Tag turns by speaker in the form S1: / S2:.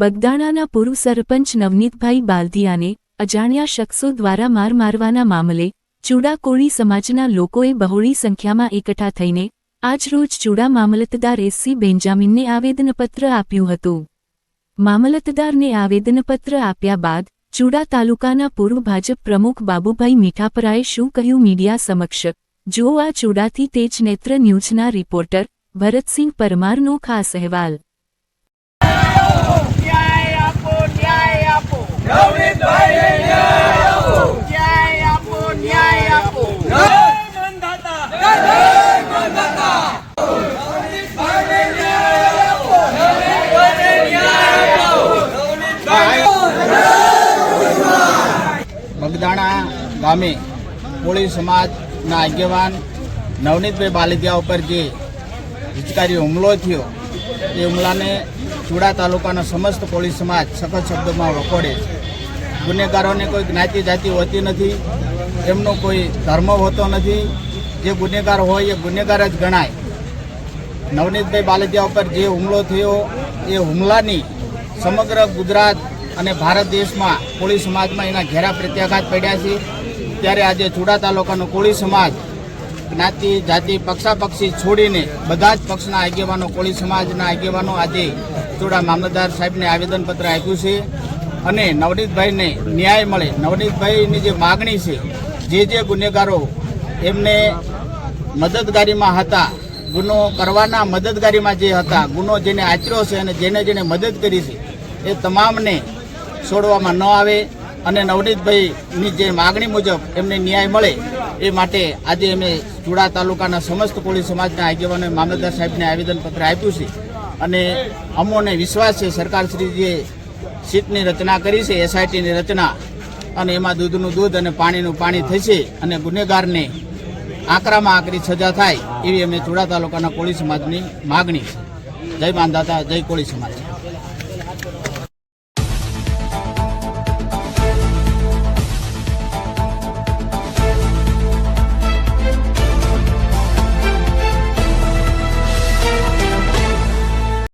S1: બગદાણાના પૂર્વ સરપંચ નવનીતભાઈ બાલદિયાને અજાણ્યા શખ્સો દ્વારા માર મારવાના મામલે ચૂડા કોળી સમાજના લોકોએ બહોળી સંખ્યામાં એકઠા થઈને આજરોજ ચૂડા મામલતદાર એસસી બેન્જામિનને આવેદનપત્ર આપ્યું હતું। મામલતદારને આવેદનપત્ર આપ્યા બાદ ચૂડા તાલુકાના પૂર્વ ભાજપ પ્રમુખ બાબુભાઈ મીઠાપરાએ શું કહ્યું મીડિયા સમક્ષ, જો આ ચૂડાથી તેજ નેત્ર ન્યૂઝના રિપોર્ટર ભરતસિંહ પરમારનો ખાસ અહેવાલ।
S2: બગદાણા ગામે કોળી સમાજના આગેવાન નવનીતભાઈ બાલદિયા ઉપર જે હિચકારી હુમલો થયો એ હુમલાને ચૂડા તાલુકાનો સમસ્ત કોળી સમાજ સખત શબ્દોમાં વખોડે છે। ગુનેગારોને કોઈ જ્ઞાતિ જાતિ હોતી નથી, એમનો કોઈ ધર્મ હોતો નથી। જે ગુનેગાર હોય એ ગુનેગાર જ ગણાય। નવનીતભાઈ બાલદિયા ઉપર જે હુમલો થયો એ હુમલાની સમગ્ર ગુજરાત અને ભારત દેશમાં કોળી સમાજમાં એના ઘેરા પ્રત્યાઘાત પડ્યા છે। ત્યારે આજે ચૂડા તાલુકાનો કોળી સમાજ જ્ઞાતિ જાતિ પક્ષાપક્ષી છોડીને બધા જ પક્ષના આગેવાનો કોળી સમાજના આગેવાનો આજે ચૂડા મામલતદાર સાહેબને આવેદનપત્ર આપ્યું છે અને નવનીતભાઈને ન્યાય મળે। નવનીતભાઈની જે માગણી છે, જે ગુનેગારો એમને મદદગારીમાં હતા, ગુનો કરવાના મદદગારીમાં જે હતા, ગુનો જેને આચર્યો છે અને જેને મદદ કરી છે એ તમામને છોડવામાં ન આવે અને નવનીતભાઈની જે માગણી મુજબ એમને ન્યાય મળે એ માટે આજે અમે ચૂડા તાલુકાના સમસ્ત કોળી સમાજના આગેવાનોએ મામલતદાર સાહેબને આવેદનપત્ર આપ્યું છે અને અમોને વિશ્વાસ છે સરકારશ્રી જે સીટની રચના કરી છે, એસઆઈટીની રચના, અને એમાં દૂધનું દૂધ અને પાણીનું પાણી થશે અને ગુનેગારને આકરામાં આકરી સજા થાય એવી અમે ચૂડા તાલુકાના કોળી સમાજની માગણી છે। જય માંધાતા, જય કોળી સમાજ।